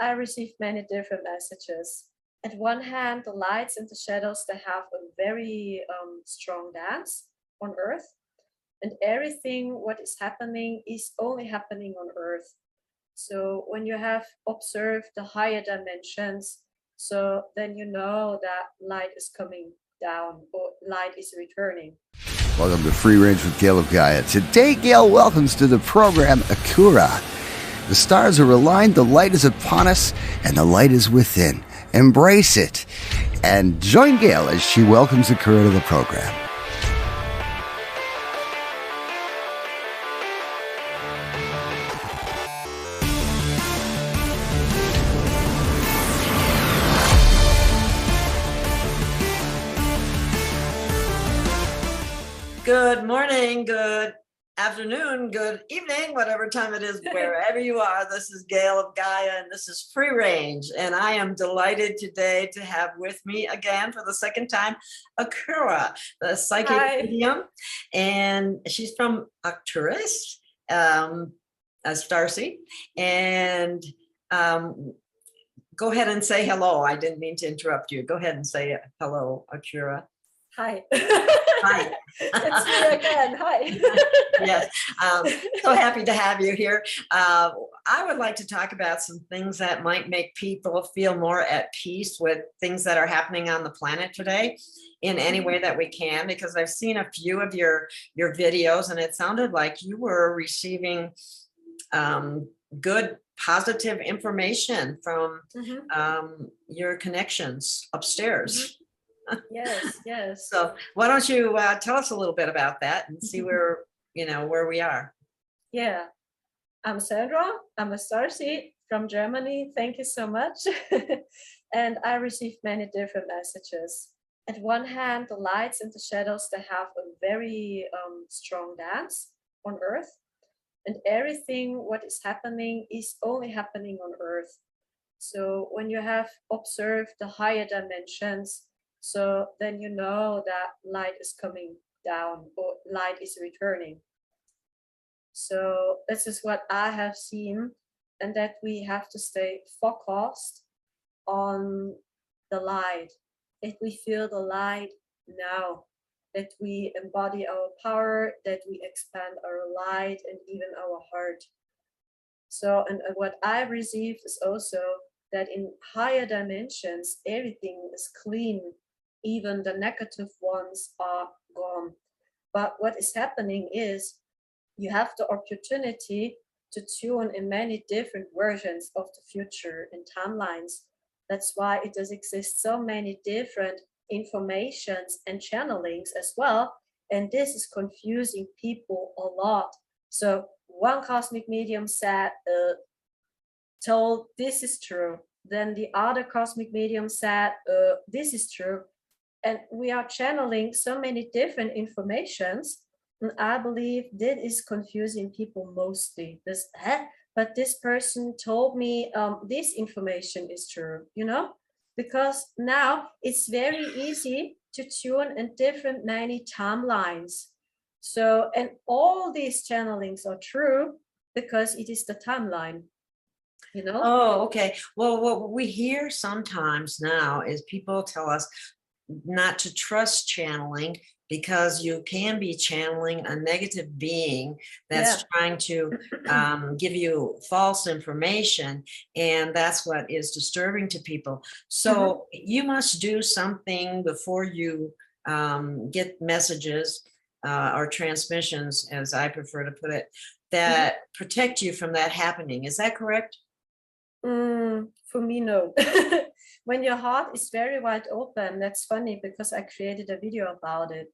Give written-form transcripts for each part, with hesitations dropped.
I received many different messages. At one hand, the lights and the shadows, they have a very strong dance on Earth, and everything what is happening is only happening on Earth. So when you have observed the higher dimensions, so then you know that light is coming down or light is returning. Welcome to Free Range with Gail Of Gaia. Today, Gail welcomes to the program Akura. The stars are aligned, the light is upon us, and the light is within. Embrace it. And join Gail as she welcomes Akura to the program. Good morning, good afternoon, good evening, whatever time it is, wherever you are. This is Gail of Gaia, and this is Free Range. And I am delighted today to have with me again for the second time, Akura, the psychic medium. And she's from Arcturus, STARSEED. And go ahead and say hello. I didn't mean to interrupt you. Go ahead and say hello, Akura. Hi. Hi. It's me again. Hi. Yes. So happy to have you here. I would like to talk about some things that might make people feel more at peace with things that are happening on the planet today in any way that we can, because I've seen a few of your videos and it sounded like you were receiving good, positive information from your connections upstairs. Yes. So why don't you tell us a little bit about that and see where we are. Yeah, I'm Sandra. I'm a STARSEED from Germany. Thank you so much. And I received many different messages. At one hand, the lights and the shadows, they have a very strong dance on Earth, and everything what is happening is only happening on Earth. So when you have observed the higher dimensions, so then you know that light is coming down or light is returning. So this is what I have seen, and that we have to stay focused on the light, that we feel the light now, that we embody our power, that we expand our light and even our heart. So, and what I've received is also that in higher dimensions, everything is clean. Even the negative ones are gone. But what is happening is you have the opportunity to tune in many different versions of the future and timelines. That's why it does exist so many different informations and channelings as well. And this is confusing people a lot. So one cosmic medium told this is true. Then the other cosmic medium said this is true. And we are channeling so many different informations. And I believe that is confusing people mostly. But this person told me this information is true, because now it's very easy to tune in different many timelines. So, and all these channelings are true because it is the timeline. Oh, okay. Well, what we hear sometimes now is people tell us not to trust channeling because you can be channeling a negative being that's trying to give you false information, and that's what is disturbing to people. So you must do something before you get messages or transmissions, as I prefer to put it, that protect you from that happening. Is that correct? For me, no. When your heart is very wide open, that's funny because I created a video about it,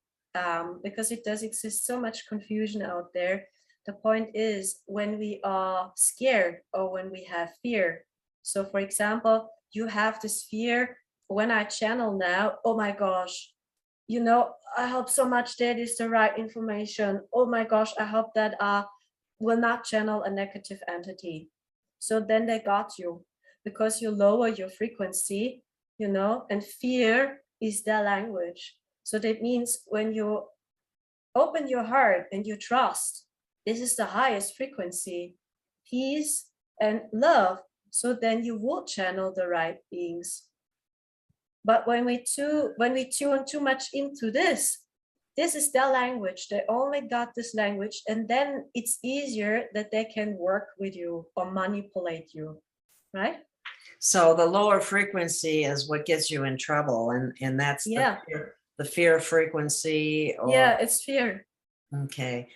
because it does exist so much confusion out there. The point is when we are scared or when we have fear. So for example, you have this fear when I channel now, oh my gosh, I hope so much that is the right information. Oh my gosh, I hope that I will not channel a negative entity. So then they got you because you lower your frequency, and fear is their language. So that means when you open your heart and you trust, this is the highest frequency, peace and love, So then you will channel the right beings. But when we tune too much into this is their language. They only got this language, and then it's easier that they can work with you or manipulate you, right? So the lower frequency is what gets you in trouble, and that's the fear frequency. Yeah, it's fear. Okay.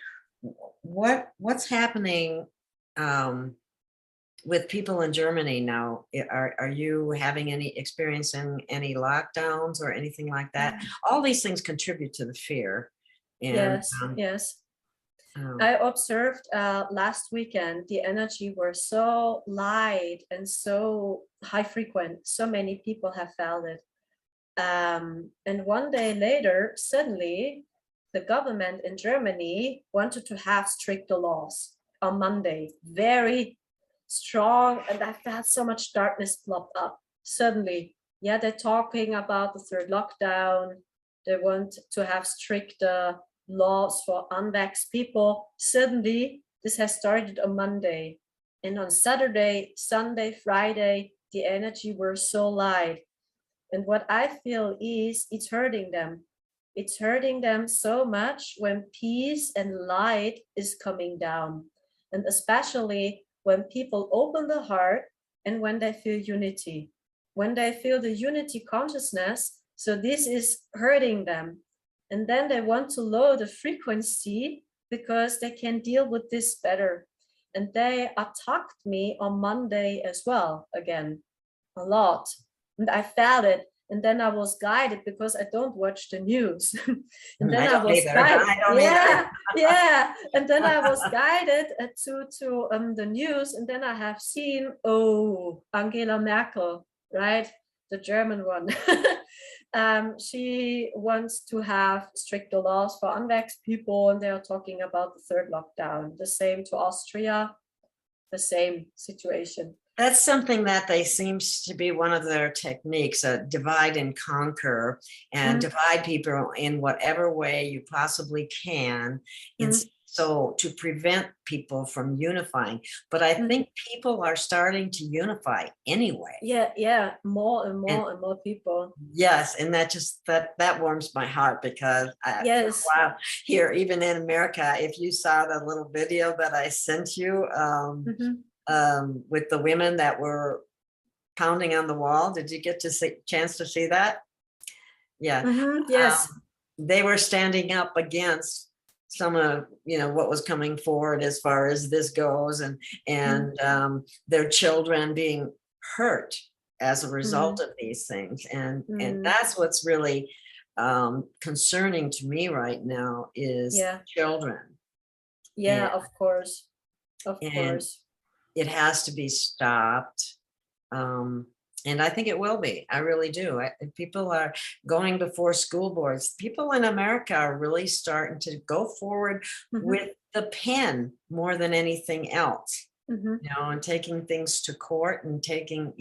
What's happening with people in Germany now? Are you having any experiencing any lockdowns or anything like that? All these things contribute to the fear. And, yes. I observed last weekend, the energy were so light and so high frequent. So many people have felt it. And one day later, suddenly, the government in Germany wanted to have stricter laws on Monday. Very strong, and I felt so much darkness plop up suddenly. Yeah, they're talking about the third lockdown. They want to have stricter laws for unvaxxed people. Suddenly, this has started on Monday. And on Saturday, Sunday, Friday, the energy were so light. And what I feel is it's hurting them. It's hurting them so much when peace and light is coming down. And especially when people open the heart and when they feel unity, when they feel the unity consciousness. So this is hurting them. And then they want to lower the frequency because they can deal with this better. And they attacked me on Monday as well, again, a lot. And I felt it. And then I was guided because I don't watch the news. And then I was guided. Yeah. And then I was guided to the news. And then I have seen, Angela Merkel, right? The German one. She wants to have stricter laws for unvaxxed people. And they are talking about the third lockdown. The same to Austria, the same situation. That's something that they seems to be one of their techniques, divide and conquer, and divide people in whatever way you possibly can. So to prevent people from unifying. But I think people are starting to unify anyway. Yeah, more and more people. Yes, and that warms my heart because for a while here, even in America, if you saw the little video that I sent you, with the women that were pounding on the wall. Did you get to see chance to see that? Yeah. Yes. They were standing up against some of what was coming forward as far as this goes, and their children being hurt as a result of these things, and that's what's really concerning to me right now is children. Of course. It has to be stopped. And I think it will be. I really do. People are going before school boards. People in America are really starting to go forward with the pen more than anything else. And taking things to court and taking,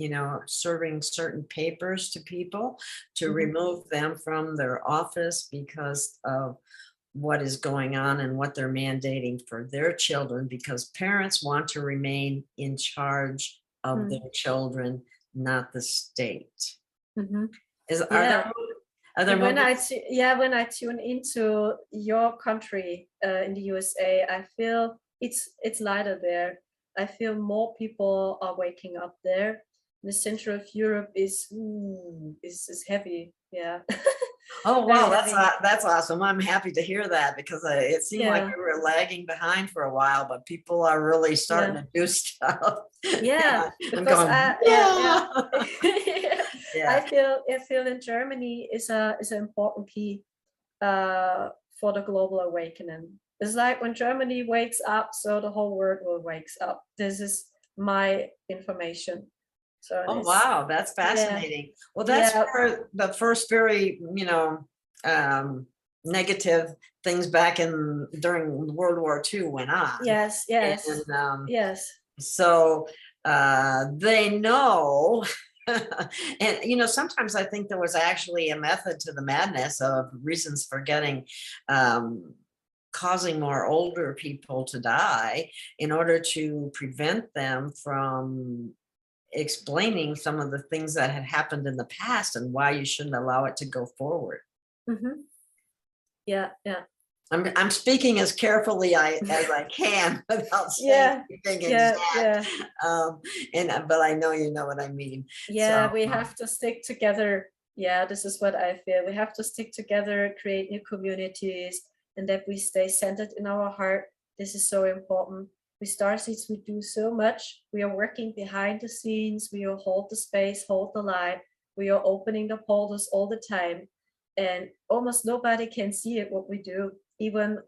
serving certain papers to people to remove them from their office because of what is going on and what they're mandating for their children, because parents want to remain in charge of their children, not the state. When I tune into your country in the USA, I feel it's lighter there. I feel more people are waking up there. The center of Europe is heavy. Yeah. Oh wow, that's awesome. I'm happy to hear that because it seemed like we were lagging behind for a while, but people are really starting to do stuff. Yeah, I'm because going, I feel in Germany is an important key for the global awakening. It's like when Germany wakes up, so the whole world will wakes up. This is my information. So wow, that's fascinating. Well, that's where the first very negative things back during World War II went on. Yes. So they know. And sometimes I think there was actually a method to the madness of reasons for causing more older people to die in order to prevent them from explaining some of the things that had happened in the past and why you shouldn't allow it to go forward. Mm-hmm. Yeah. I'm speaking as carefully as I can without saying anything exact. But I know you know what I mean. Yeah, so, we have to stick together. Yeah, this is what I feel. We have to stick together, create new communities, and that we stay centered in our heart. This is so important. We Starseeds, we do so much. We are working behind the scenes. We will hold the space, hold the light. We are opening the portals all the time. And almost nobody can see it, what we do. Even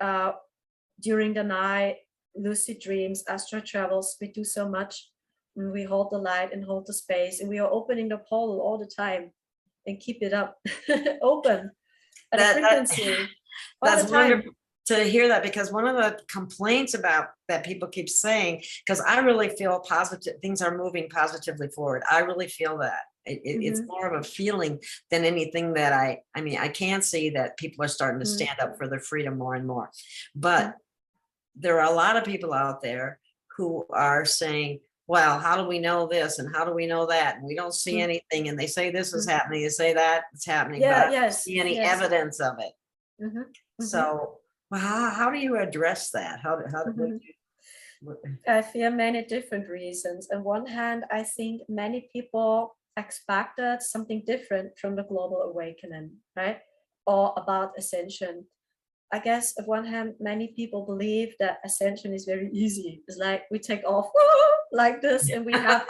during the night, lucid dreams, astral travels, we do so much. And we hold the light and hold the space. And we are opening the portal all the time and keep it up open at a frequency. That's wonderful to hear that, because one of the complaints about that people keep saying, because I really feel positive, things are moving positively forward. I really feel that. It's more of a feeling than anything that I mean, I can see that people are starting to stand up for their freedom more and more. But there are a lot of people out there who are saying, well, how do we know this? And how do we know that? And we don't see anything. And they say this is happening. They say that it's happening. But I don't see any evidence of it. So well, how do you address that? I feel many different reasons. On one hand, I think many people expected something different from the global awakening, right? Or about ascension. I guess on one hand, many people believe that ascension is very easy. It's like we take off like this and we have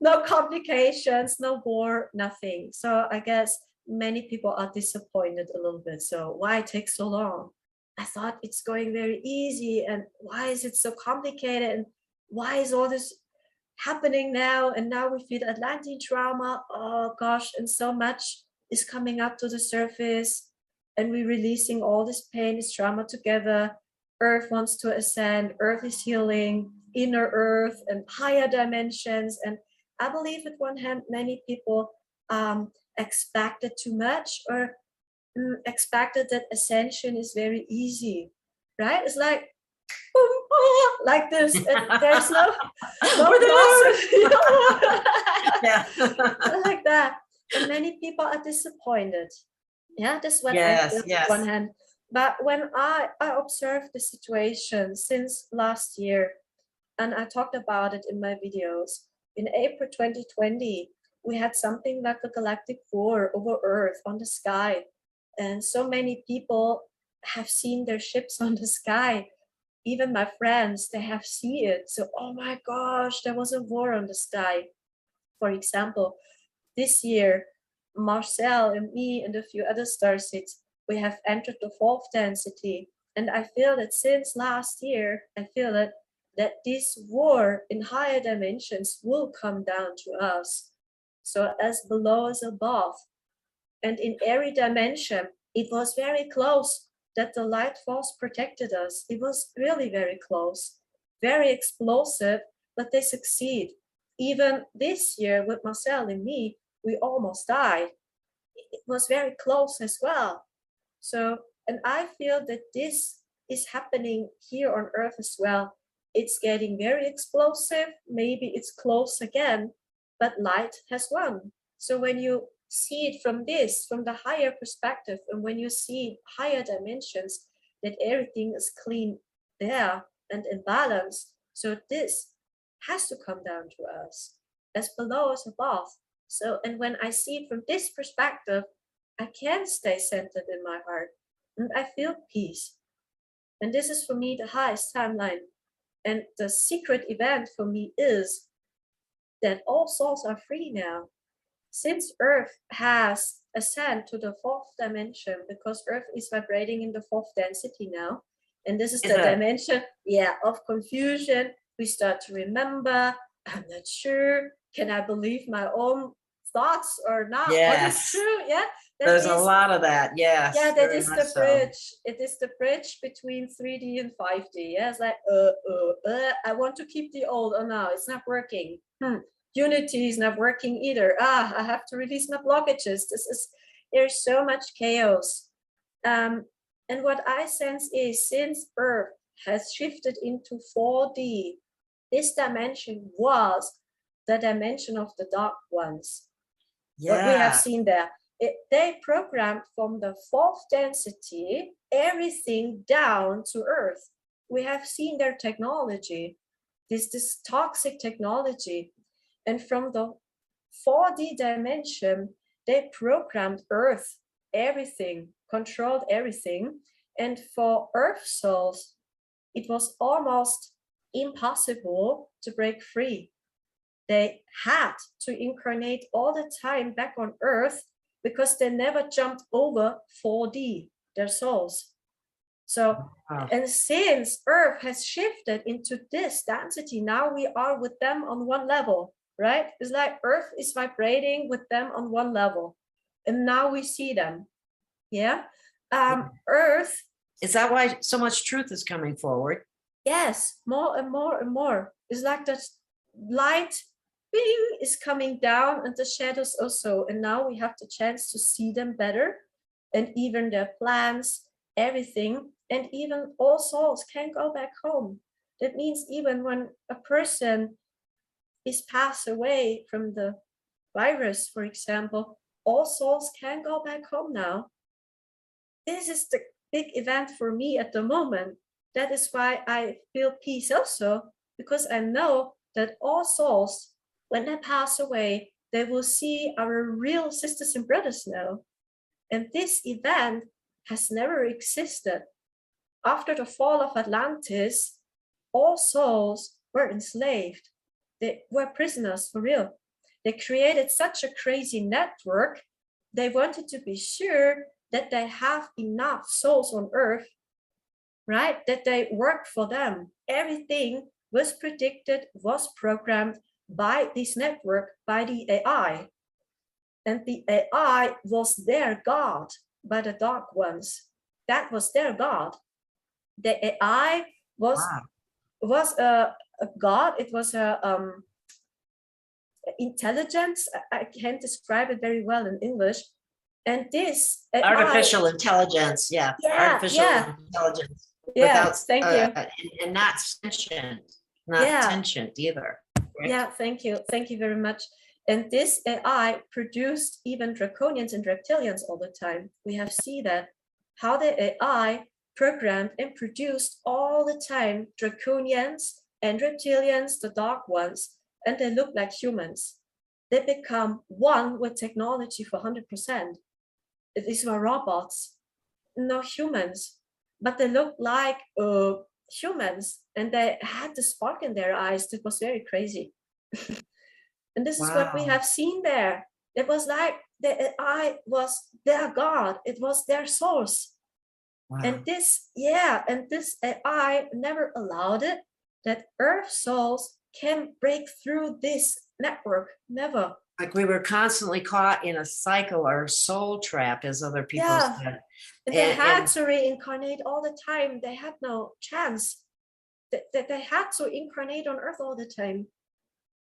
no complications, no war, nothing. So I guess many people are disappointed a little bit. So why take so long? I thought it's going very easy, and why is it so complicated? And why is all this happening now? And now we feel Atlantean trauma. Oh gosh, and so much is coming up to the surface, and we're releasing all this pain, this trauma together. Earth wants to ascend. Earth is healing, inner Earth and higher dimensions. And I believe at one hand, many people expected too much, or expected that ascension is very easy, right? It's like like this, and there's no like that. And many people are disappointed. Yeah, that's what I feel on one hand. But when I observed the situation since last year, and I talked about it in my videos, in April 2020, we had something like the Galactic War over Earth on the sky. And so many people have seen their ships on the sky. Even my friends, they have seen it. So, oh my gosh, there was a war on the sky. For example, this year, Marcel and me and a few other starseeds, we have entered the fourth density. And I feel that since last year, I feel that this war in higher dimensions will come down to us. So as below as above. And in every dimension, it was very close that the light force protected us. It was really very close, very explosive, but they succeed. Even this year with Marcel and me, we almost died. It was very close as well. So, and I feel that this is happening here on Earth as well. It's getting very explosive. Maybe it's close again, but light has won. So when you see it from the higher perspective, and when you see higher dimensions, that everything is clean there and in balance, so this has to come down to us, as below as above. So, and when I see it from this perspective, I can stay centered in my heart, and I feel peace. And this is for me the highest timeline. And the secret event for me is that all souls are free now. Since Earth has ascended to the fourth dimension, because Earth is vibrating in the fourth density now, and this is the dimension, of confusion. We start to remember, I'm not sure, can I believe my own thoughts or not? What is true? There's a lot of that. Yes. Yeah, that is the bridge. It is the bridge between 3D and 5D. Yeah, it's like, I want to keep the old. Oh no, it's not working. Unity is not working either. I have to release my blockages. There's so much chaos. And what I sense is, since Earth has shifted into 4D, this dimension was the dimension of the dark ones. Yeah. What we have seen there. They programmed from the fourth density everything down to Earth. We have seen their technology, this toxic technology. And from the 4D dimension, they programmed Earth, everything, controlled everything. And for Earth souls, it was almost impossible to break free. They had to incarnate all the time back on Earth because they never jumped over 4D, their souls. So, and since Earth has shifted into this density, now we are with them on one level, right? It's like Earth is vibrating with them on one level. And now we see them. Yeah. Earth. Is that why so much truth is coming forward? Yes, more and more and more. It's like that light bing, is coming down and the shadows also. And now we have the chance to see them better, and even their plans, everything. And even all souls can go back home. That means even when a person is passed away from the virus, for example, all souls can go back home now. This is the big event for me at the moment. That is why I feel peace also, because I know that all souls, when they pass away, they will see our real sisters and brothers now. And this event has never existed. After the fall of Atlantis, all souls were enslaved. They were prisoners for real. They created such a crazy network. They wanted to be sure that they have enough souls on Earth, right? That they work for them. Everything was predicted, was programmed by this network, by the AI. And the AI was their God by the dark ones. That was their God. The AI was a God. It was a intelligence. I can't describe it very well in English. And this AI, artificial intelligence, artificial intelligence. Yeah, without, thank you. And not sentient, not sentient either. Right? Yeah, thank you. Thank you very much. And this AI produced even draconians and reptilians all the time. We have seen that, how the AI programmed and produced all the time draconians and reptilians, the dark ones, and they look like humans. They become one with technology for 100%. These were robots, no humans, but they looked like humans, and they had the spark in their eyes. That was very crazy. And this is what we have seen there. It was like the AI was their God. It was their source. And this AI never allowed it, that Earth souls can break through this network. Never. Like we were constantly caught in a cycle or soul trap, as other people said. And they had to reincarnate all the time. They had no chance. They had to incarnate on Earth all the time.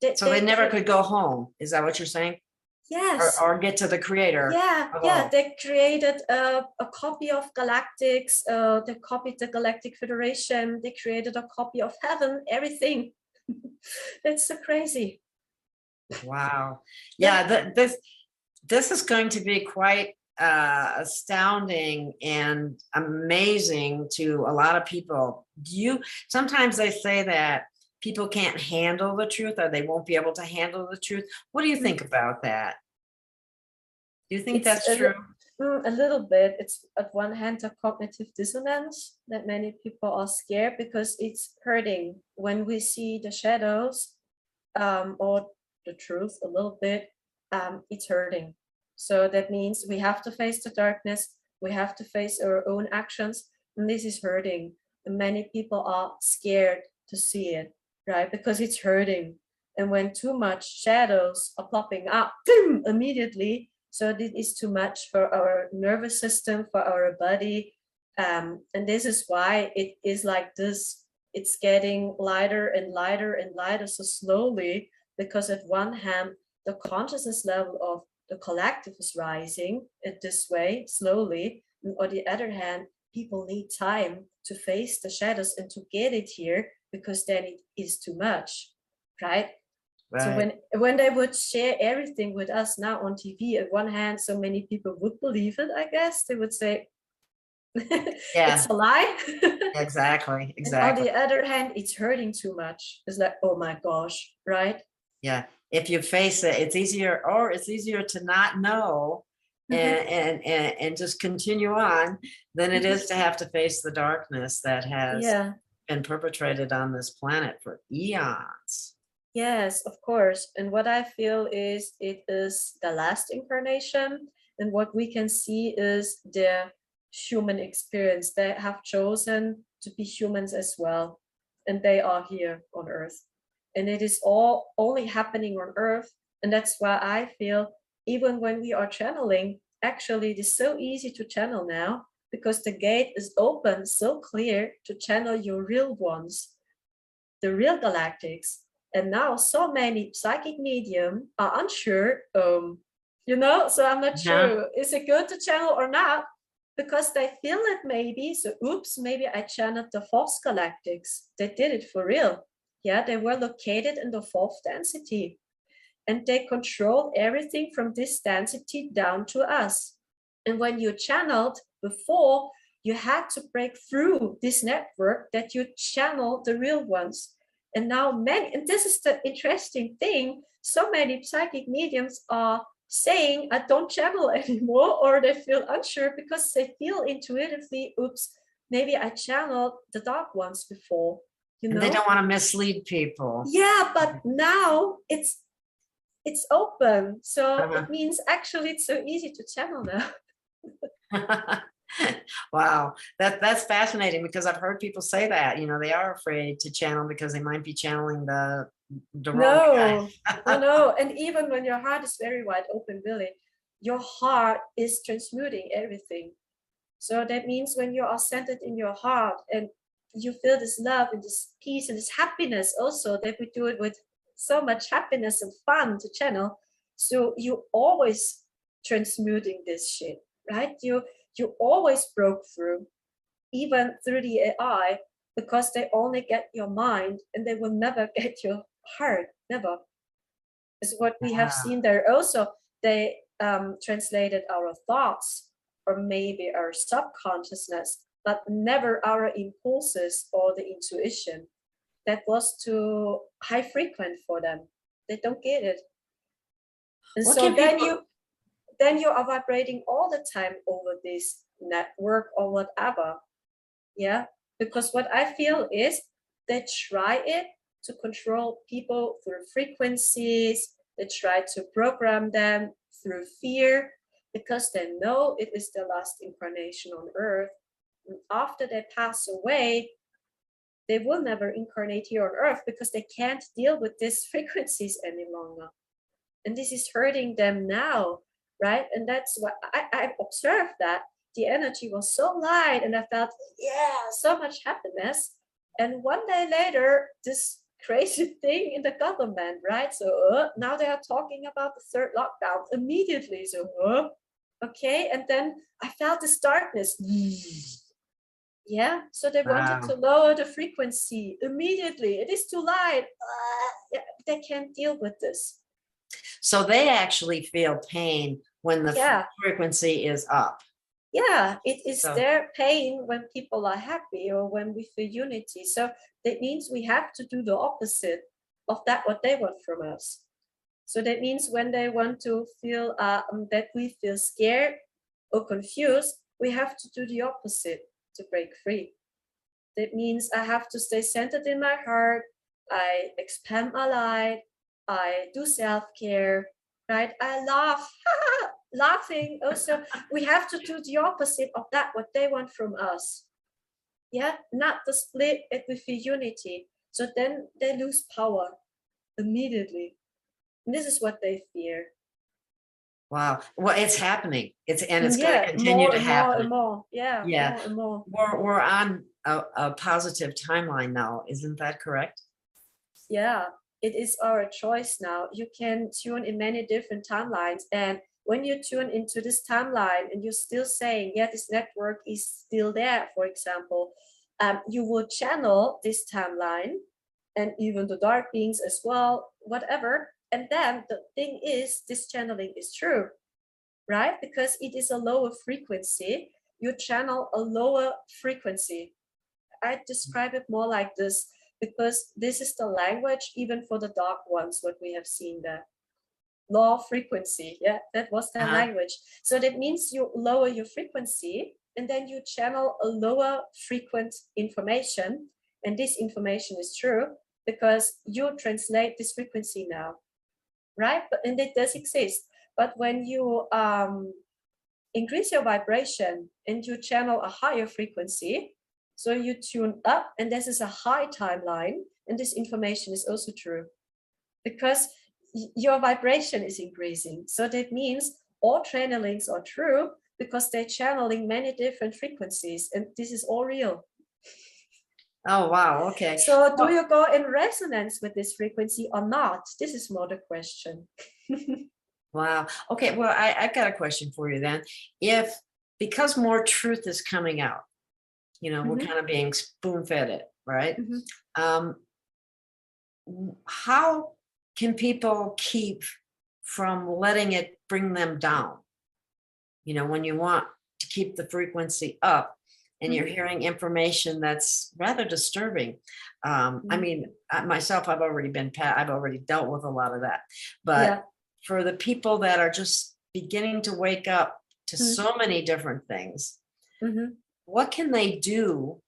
They never could go home. Is that what you're saying? Yes. Or get to the creator. Yeah. They created a copy of Galactics. They copied the Galactic Federation. They created a copy of heaven, everything. That's so crazy. Wow. Yeah, this is going to be quite astounding and amazing to a lot of people. Sometimes they say that people can't handle the truth, or they won't be able to handle the truth. What do you think about that? Do you think that's true? A little bit. It's at one hand a cognitive dissonance that many people are scared because it's hurting when we see the shadows or the truth a little bit. It's hurting. So that means we have to face the darkness. We have to face our own actions, and this is hurting. And many people are scared to see it, right? Because it's hurting. And when too much shadows are popping up immediately, so this is too much for our nervous system, for our body. And this is why it is like this. It's getting lighter and lighter and lighter so slowly, because at one hand, the consciousness level of the collective is rising in this way slowly. And on the other hand, people need time to face the shadows and to get it here, because then it is too much, right? So Right. when they would share everything with us now on TV, at one hand, so many people would believe it, I guess. They would say, Yeah, it's a lie. exactly. And on Exactly. the other hand, it's hurting too much. It's like, oh my gosh, right? Yeah. If you face it, it's easier to not know Mhm, and just continue on than it mhm. is to have to face the darkness that has Yeah, been perpetrated on this planet for eons. yes, of course. And what I feel is it is the last incarnation. And what we can see is their human experience. They have chosen to be humans as well. And they are here on Earth. And it is all only happening on Earth. And that's why I feel even when we are channeling, actually it is so easy to channel now because the gate is open so clear to channel your real ones, the real galactics. And now so many psychic medium are unsure, so I'm not Yeah. sure, is it good to channel or not? Because they feel it maybe, so oops, maybe I channeled the false galactics. They did it for real. Yeah, they were located in the fourth density and they control everything from this density down to us. And when you channeled before, you had to break through this network that you channel the real ones. And now many, and this is the interesting thing, so many psychic mediums are saying, I don't channel anymore, or they feel unsure because they feel intuitively, oops, maybe I channeled the dark ones before, you And they know? don't want to mislead people. Yeah, but now it's open. So Uh-huh. it means actually it's so easy to channel now. Wow, that's fascinating because I've heard people say that, they are afraid to channel because they might be channeling the wrong guy. No, no, no. And even when your heart is very wide open, Billy, your heart is transmuting everything. So that means when you are centered in your heart and you feel this love and this peace and this happiness also, that we do it with so much happiness and fun to channel. So you always transmuting this shit, right? You always broke through, even through the AI, because they only get your mind and they will never get your heart, never. Is what we have Ah, seen there also. They translated our thoughts or maybe our subconsciousness, but never our impulses or the intuition. That was too high frequent for them. They don't get it. And what so can then people? you are vibrating all the time over this network or whatever. Yeah, because what I feel is they try it to control people through frequencies. They try to program them through fear because they know it is the last incarnation on earth. And after they pass away, they will never incarnate here on earth because they can't deal with these frequencies any longer. And this is hurting them now, right? And that's what I observed, that the energy was so light and I felt, yeah, so much happiness. And one day later, this crazy thing in the government, right? So now they are talking about the third lockdown immediately. So, okay. And then I felt this darkness. Yeah, so they wanted to Wow. lower the frequency immediately. It is too light. Yeah, they can't deal with this. So they actually feel pain when the Yeah, frequency is up. yeah, it is So, their pain when people are happy or when we feel unity. So that means we have to do the opposite of that what they want from us. So that means when they want to feel that we feel scared or confused, we have to do the opposite to break free. That means I have to stay centered in my heart. I expand my light. I do self-care, right? I laugh, laughing. Also, we have to do the opposite of that, what they want from us. Yeah, not the split it with the unity. So then they lose power immediately. And this is what they fear. wow. Well, it's happening. It's going to Yeah, continue more to and more happen. and more. Yeah, Yeah. more and more. We're on a positive timeline now. Isn't that correct? Yeah, it is our choice now. You can tune in many different timelines. And when you tune into this timeline and you're still saying, yeah, this network is still there, for example, you will channel this timeline and even the dark beings as well, whatever. And then the thing is, this channeling is true, right? Because it is a lower frequency. You channel a lower frequency. I describe it more like this because this is the language even for the dark ones, what we have seen there. Low frequency, yeah, that was their language. So that means you lower your frequency and then you channel a lower frequent information. And this information is true because you translate this frequency now, right? And it does exist. But when you increase your vibration and you channel a higher frequency, so you tune up, and this is a high timeline, and this information is also true because your vibration is increasing. So that means all channelings are true because they're channeling many different frequencies, and this is all real. Oh, wow. Okay. So do you go in resonance with this frequency or not? This is more the question. Wow. Okay. Well, I've got a question for you then. Because more truth is coming out, we're kind of being spoon-fed it, right? How can people keep from letting it bring them down? When you want to keep the frequency up and you're hearing information that's rather disturbing. I mean, myself, I've already dealt with a lot of that. But for the people that are just beginning to wake up to so many different things, what can they do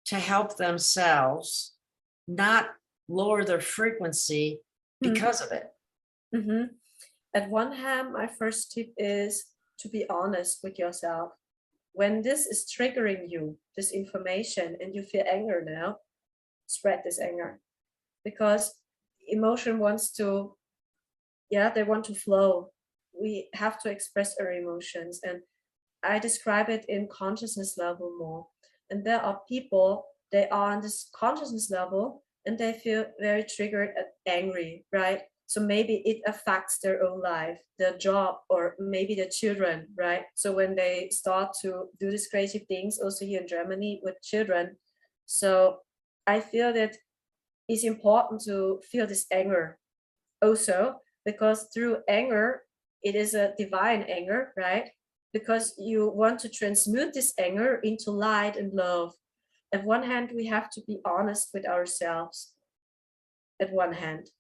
to help themselves not lower their frequency because of it? At one hand, my first tip is to be honest with yourself. When this is triggering you, this information, and you feel anger now, spread this anger. Because emotion wants to, they want to flow. We have to express our emotions. And I describe it in consciousness level more. And there are people, they are on this consciousness level and they feel very triggered and angry, right? So maybe it affects their own life, their job, or maybe their children, right? So when they start to do these crazy things, also here in Germany with children. So I feel that it's important to feel this anger also, because through anger, it is a divine anger, right? Because you want to transmute this anger into light and love. At one hand, we have to be honest with ourselves, at one hand.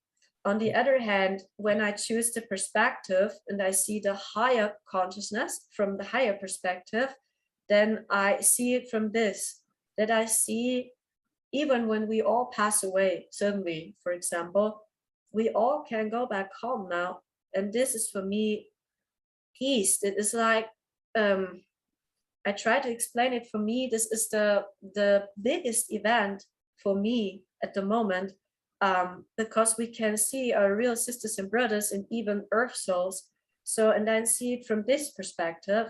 On the other hand, when I choose the perspective and I see the higher consciousness from the higher perspective, then I see it from this, that I see even when we all pass away, suddenly, for example, we all can go back home now. And this is for me, peace. It is like, I try to explain it. For me, this is the biggest event for me at the moment. Because we can see our real sisters and brothers and even earth souls. So, and then see it from this perspective.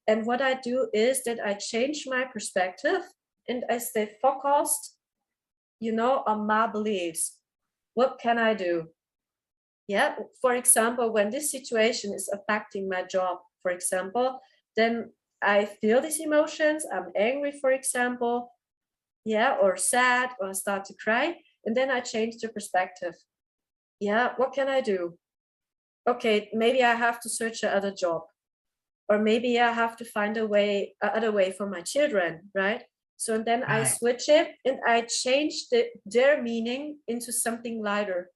And what I do is that I change my perspective and I stay focused, on my beliefs. What can I do? Yeah, for example, when this situation is affecting my job, for example, then I feel these emotions. I'm angry, for example, or sad, or I start to cry. And then I change the perspective. What can I do? Okay, maybe I have to search another job. Or maybe I have to find other way for my children, right? So and then I switch it and I change their meaning into something lighter.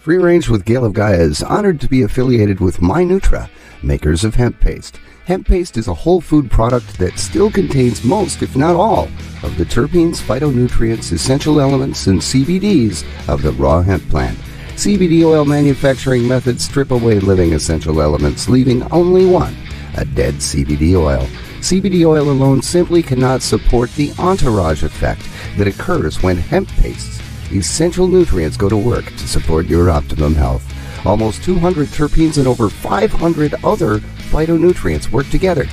Free Range with Gail of Gaia is honored to be affiliated with MyNutra, makers of Hemp Paste. Hemp Paste is a whole food product that still contains most, if not all, of the terpenes, phytonutrients, essential elements, and CBDs of the raw hemp plant. CBD oil manufacturing methods strip away living essential elements, leaving only one, a dead CBD oil. CBD oil alone simply cannot support the entourage effect that occurs when hemp pastes essential nutrients go to work to support your optimum health. Almost 200 terpenes and over 500 other phytonutrients work together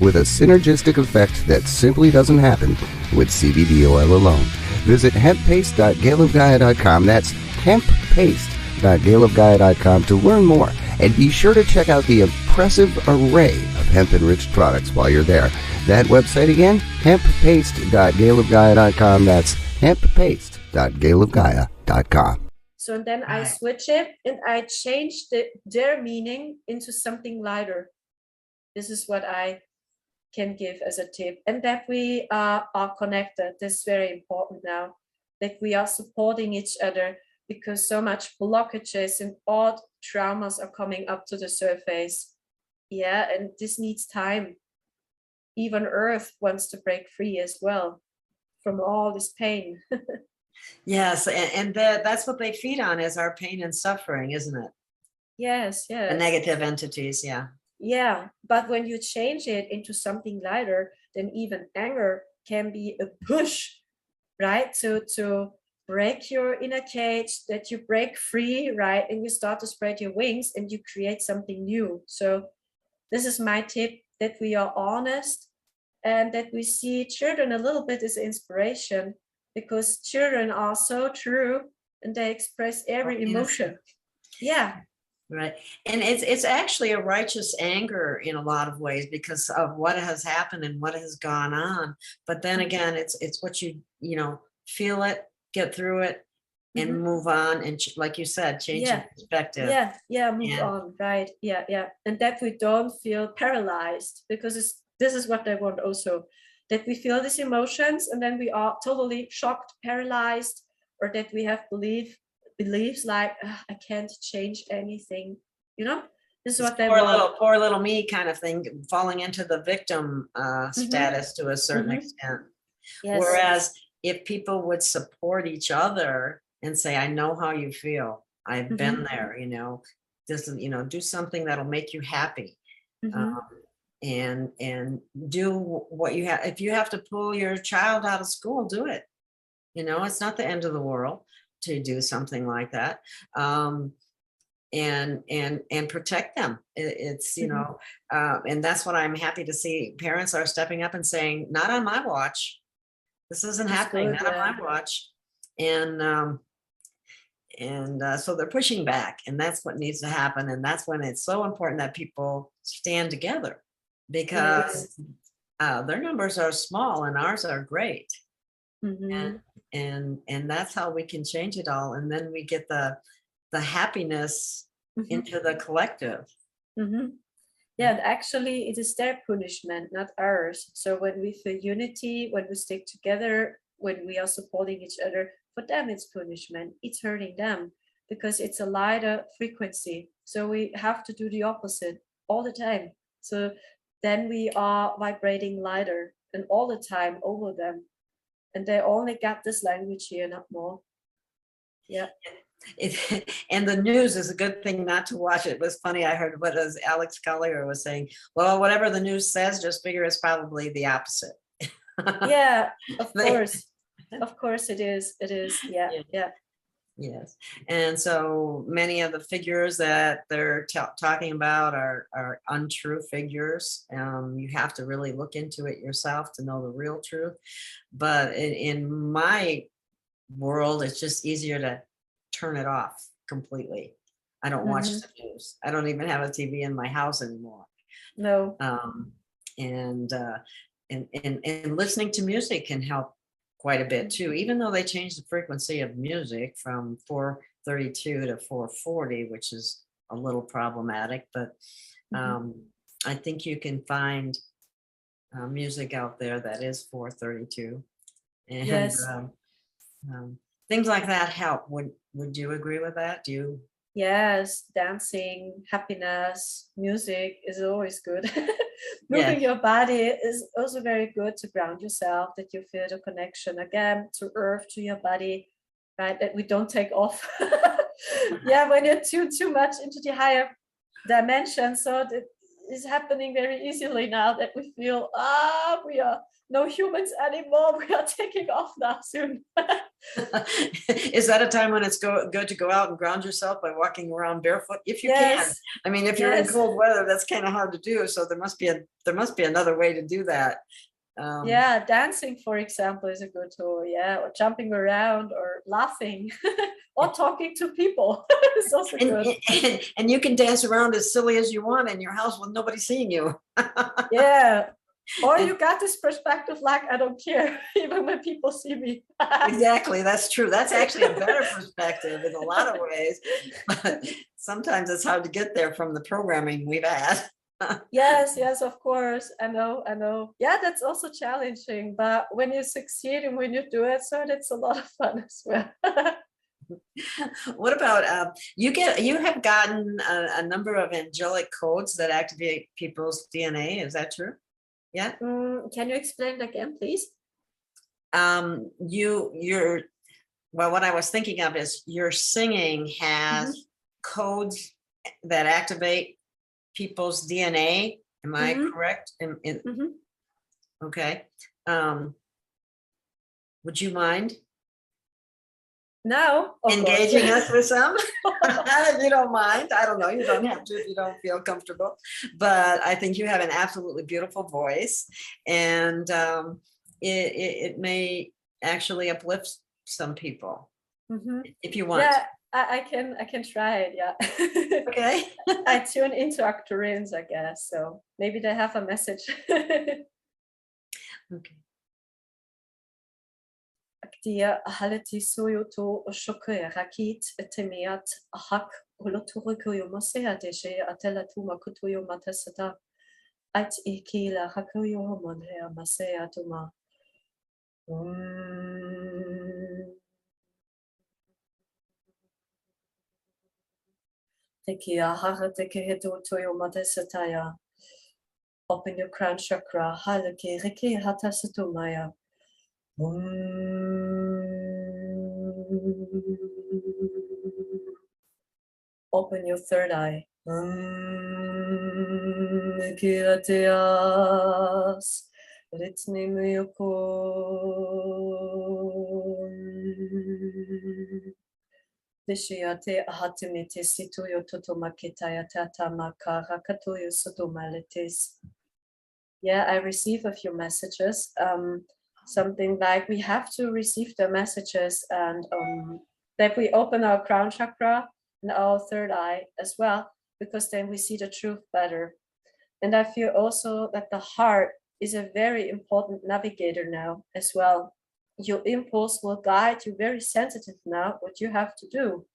with a synergistic effect that simply doesn't happen with CBD oil alone. Visit hemppaste.gailofgaia.com. That's hemppaste.gailofgaia.com to learn more. And be sure to check out the impressive array of hemp-enriched products while you're there. That website again, hemppaste.gailofgaia.com. That's hemppaste.gailofgaia.com. www.gailofgaia.com. So and then I switch it and I change their meaning into something lighter. This is what I can give as a tip. And that we are connected. This is very important now. That we are supporting each other, because so much blockages and odd traumas are coming up to the surface. Yeah, and this needs time. Even Earth wants to break free as well from all this pain. Yes, and that's what they feed on, is our pain and suffering, isn't it? Yes, yes. The negative entities, yeah. Yeah, but when you change it into something lighter, then even anger can be a push, right? So to break your inner cage, that you break free, right? And you start to spread your wings and you create something new. So this is my tip, that we are honest and that we see children a little bit as inspiration, because children are so true and they express every emotion. Yeah. Right. And it's actually a righteous anger in a lot of ways, because of what has happened and what has gone on. But then again, it's what you feel it, get through it, and move on. And like you said, change your perspective. Yeah, move on. Right. Yeah. And that we don't feel paralyzed, because this is what I want also, that we feel these emotions and then we are totally shocked, paralyzed, or that we have beliefs like, I can't change anything. This is what they want. Poor little me kind of thing, falling into the victim status to a certain extent. Yes. Whereas if people would support each other and say, I know how you feel, I've been there, this is, do something that'll make you happy. And do what you have. If you have to pull your child out of school, do it. It's not the end of the world to do something like that. And protect them. It's and that's what I'm happy to see. Parents are stepping up and saying, not on my watch. This isn't happening, not on my watch. And so they're pushing back, and that's what needs to happen. And that's when it's so important that people stand together, because their numbers are small and ours are great. And that's how we can change it all. And then we get the happiness into the collective. Yeah, and actually it is their punishment, not ours. So when we feel unity, when we stick together, when we are supporting each other, for them it's punishment. It's hurting them because it's a lighter frequency. So we have to do the opposite all the time. So then we are vibrating lighter and all the time over them. And they only got this language here, not more. Yeah. And the news is a good thing not to watch. It was funny. I heard what Alex Collier was saying. Well, whatever the news says, just figure it's probably the opposite. Yeah, of course. Of course it is. It is. Yeah. Yes. And so many of the figures that they're talking about are untrue figures. You have to really look into it yourself to know the real truth. But in my world, it's just easier to turn it off completely. I don't watch the news. I don't even have a TV in my house anymore. No. And listening to music can help quite a bit too, even though they changed the frequency of music from 432 to 440, which is a little problematic, but I think you can find music out there that is 432. And yes. Things like that help. Would you agree with that? Do you? Yes, dancing, happiness, music is always good. Moving your body is also very good to ground yourself, that you feel the connection again to earth, to your body, right? That we don't take off. Yeah, when you're too much into the higher dimension. So it is happening very easily now that we feel, we are no humans anymore. We are taking off now soon. Is that a time when it's good to go out and ground yourself by walking around barefoot, if you can? I mean, if you're in cold weather, that's kind of hard to do. So there must be another way to do that. Dancing, for example, is a good tool. Yeah, or jumping around, or laughing, or talking to people. It's also good. And you can dance around as silly as you want in your house with nobody seeing you. Yeah. Or you got this perspective like, I don't care, even when people see me. Exactly, that's true. That's actually a better perspective in a lot of ways. But sometimes it's hard to get there from the programming we've had. Yes, of course. I know. Yeah, that's also challenging. But when you succeed and when you do it, so it's a lot of fun as well. What about you have gotten a number of angelic codes that activate people's DNA, is that true? Yeah. Can you explain it again, please? You're well, what I was thinking of is your singing has codes that activate people's DNA. Am I correct? Okay. Would you mind No, engaging us with some? If you don't mind, I don't know, you don't have to if you don't feel comfortable, but I think you have an absolutely beautiful voice, and it may actually uplift some people if you want. Yeah, I can try it. Yeah. Okay. I tune into octarines, I guess, so maybe they have a message. Okay. Dia halati soyoto shoke rakit temiat hak holoturukuyo mosea deshe atela tuma kutuyo matasata at ikila hakuyo homonhea masea tuma. Tekia hara tekeheto toyo matasataya. Open your crown chakra, halake reke hatasatomaya. Open your third eye. Kirateas. Ritne muyoko. Dishiate ahatimite situyo totomaketaya tatamaka rakatoyo sotomaletes. Yeah, I receive a few messages. Something like we have to receive the messages and that we open our crown chakra and our third eye as well, because then we see the truth better. And I feel also that the heart is a very important navigator now as well. Your impulse will guide you, very sensitive now, what you have to do.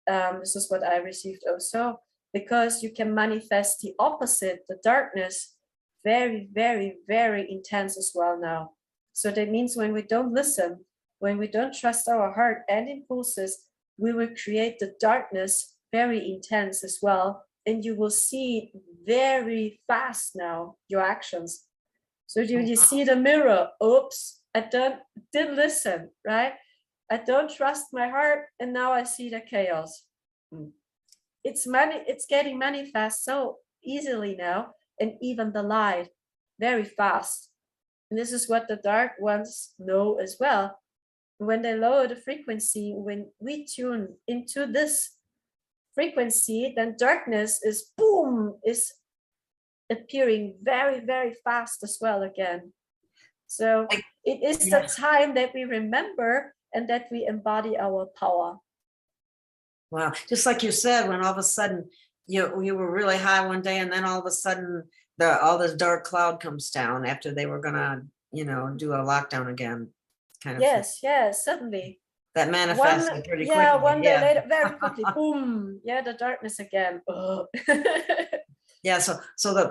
This is what I received also, because you can manifest the opposite, the darkness, very, very, very intense as well now. So that means when we don't listen, when we don't trust our heart and impulses, we will create the darkness very intense as well. And you will see very fast now your actions. So you see the mirror, oops, I didn't listen, right? I don't trust my heart, and now I see the chaos. It's getting manifest so easily now, and even the light very fast. And this is what the dark ones know as well. When they lower the frequency, when we tune into this frequency, then darkness is appearing very, very fast as well again. So it is the time that we remember and that we embody our power. Wow. Just like you said, when all of a sudden you were really high one day, and then all of a sudden all this dark cloud comes down after they were gonna, do a lockdown again. Kind of. Yes, suddenly. That manifested pretty quickly. Yeah, one day later, very quickly, boom. Yeah, the darkness again. Yeah, so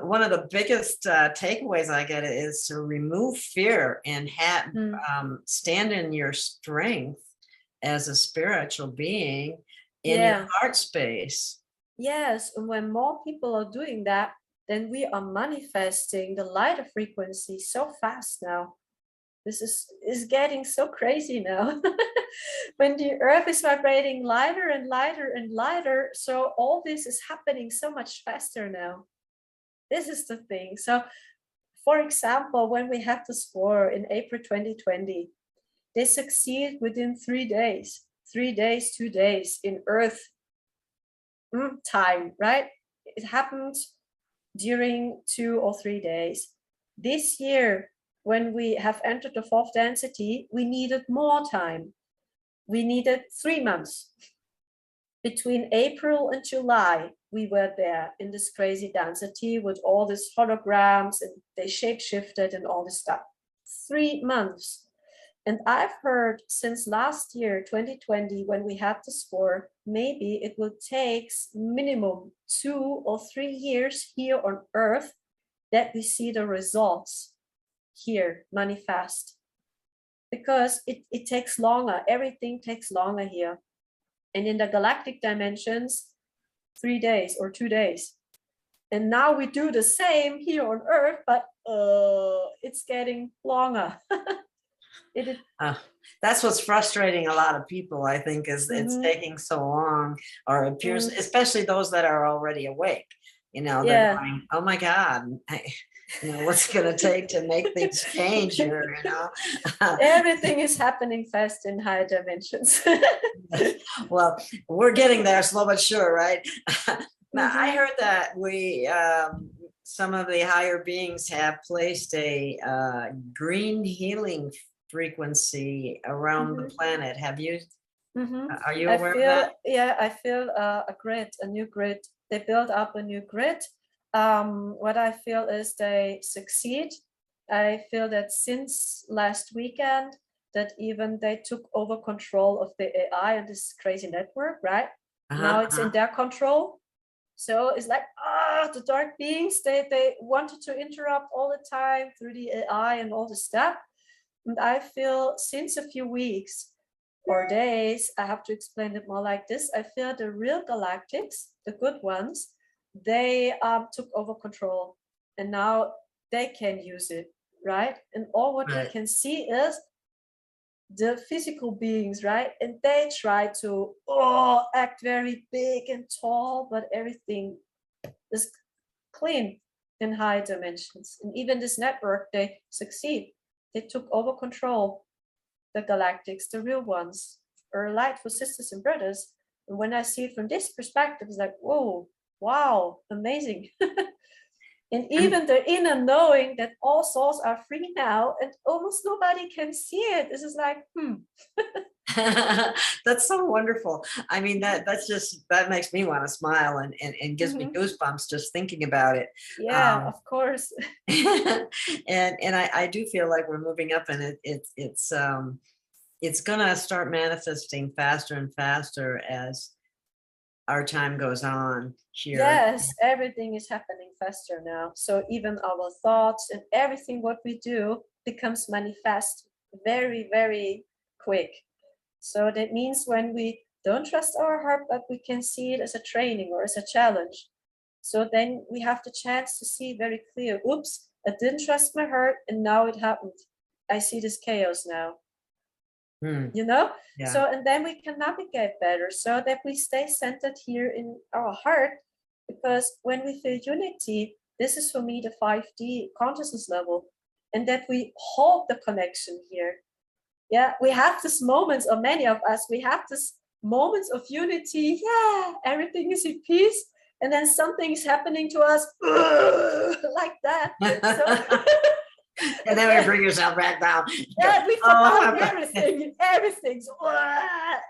one of the biggest takeaways I get is to remove fear and stand in your strength as a spiritual being in your heart space. Yes, and when more people are doing that, then we are manifesting the lighter frequency so fast now. This is getting so crazy now. When the earth is vibrating lighter and lighter and lighter, so all this is happening so much faster now. This is the thing. So, for example, when we had this war in April 2020, they succeed within 3 days. 3 days, 2 days in Earth time, right? It happened during 2 or 3 days. This year, when we have entered the fourth density, we needed more time. We needed 3 months. Between April and July, we were there in this crazy density with all these holograms, and they shape shifted and all this stuff. 3 months. And I've heard since last year, 2020, when we had the spore, maybe it will take minimum 2 or 3 years here on Earth that we see the results here manifest. Because it takes longer. Everything takes longer here. And in the galactic dimensions, 3 days or 2 days. And now we do the same here on Earth, but it's getting longer. That's what's frustrating a lot of people, I think, is it's taking so long, or it appears, especially those that are already awake. You know, they're going, oh my God, you know, what's it going to take to make things change here, you know? Everything is happening fast in higher dimensions. Well, we're getting there slow but sure, right? Now, I heard that some of the higher beings have placed a green healing frequency around the planet. Have you? Are you aware of that? Yeah, I feel a grid, a new grid. They build up a new grid. What I feel is they succeed. I feel that since last weekend, that even they took over control of the AI and this crazy network, right? Now it's in their control. So it's like, the dark beings, they wanted to interrupt all the time through the AI and all the stuff. And I feel since a few weeks or days, I have to explain it more like this. I feel the real galactics, the good ones, they took over control, and now they can use it, right? And all what we can see is the physical beings, right? And they try to act very big and tall, but everything is clean in high dimensions. And even this network, they succeed. They took over control. The galactics, the real ones, are light for sisters and brothers. And when I see it from this perspective, it's like, whoa, wow, amazing. And even the inner knowing that all souls are free now and almost nobody can see it. This is like, That's so wonderful. I mean, that makes me want to smile and gives me goosebumps just thinking about it. Yeah, of course. and I do feel like we're moving up, and it's gonna start manifesting faster and faster as our time goes on here. Yes, everything is happening faster now. So even our thoughts and everything what we do becomes manifest very, very quick. So that means when we don't trust our heart, but we can see it as a training or as a challenge. So then we have the chance to see very clear, oops, I didn't trust my heart and now it happened. I see this chaos now. You know? Yeah. So, and then we can navigate better so that we stay centered here in our heart, because when we feel unity, this is for me the 5D consciousness level, and that we hold the connection here. Yeah, we have these moments, or many of us, we have these moments of unity. Yeah, everything is in peace. And then something is happening to us like that. So, and then we bring yourself back down. Yeah, we forgot everything. Everything's,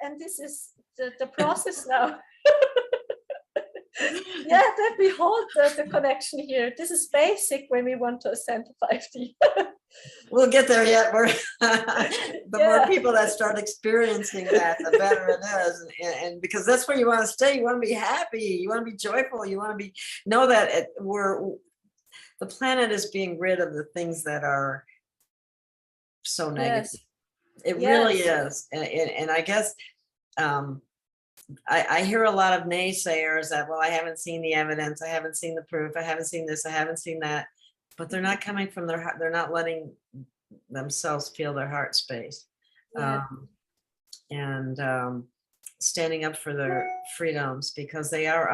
and this is the process now. Yeah, that we hold the connection here. This is basic when we want to ascend to 5D. We'll get there yet. The more people that start experiencing that, the better it is. And because that's where you want to stay. You want to be happy. You want to be joyful. You want to know that the planet is being rid of the things that are so negative. Yes. It really is. And I guess I hear a lot of naysayers that, well, I haven't seen the evidence. I haven't seen the proof. I haven't seen this. I haven't seen that. But they're not coming from their heart. They're not letting themselves feel their heart space. Yeah. And standing up for their freedoms, because they are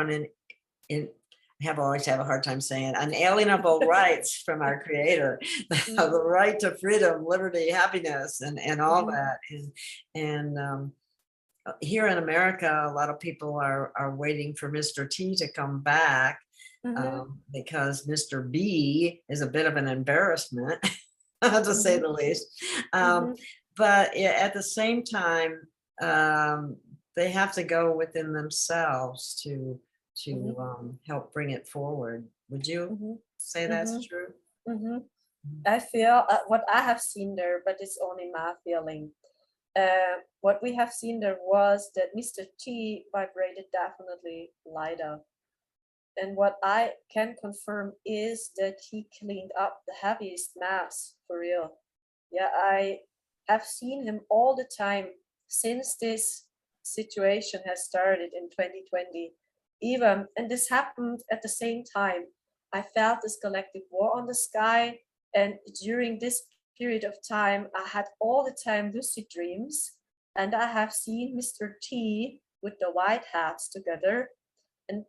always have a hard time saying it, unalienable rights from our Creator, the right to freedom, liberty, happiness, and all that. And here in America, a lot of people are waiting for Mr. T to come back, because Mr. B is a bit of an embarrassment, to say the least. But at the same time, they have to go within themselves to to help bring it forward. Would you say that's true? I feel what I have seen there, but it's only my feeling. What we have seen there was that Mr. T vibrated definitely lighter. And what I can confirm is that he cleaned up the heaviest mass for real. Yeah, I have seen him all the time since this situation has started in 2020. Even, and this happened at the same time. I felt this galactic war on the sky. And during this period of time, I had all the time lucid dreams. And I have seen Mr. T with the white hats together, and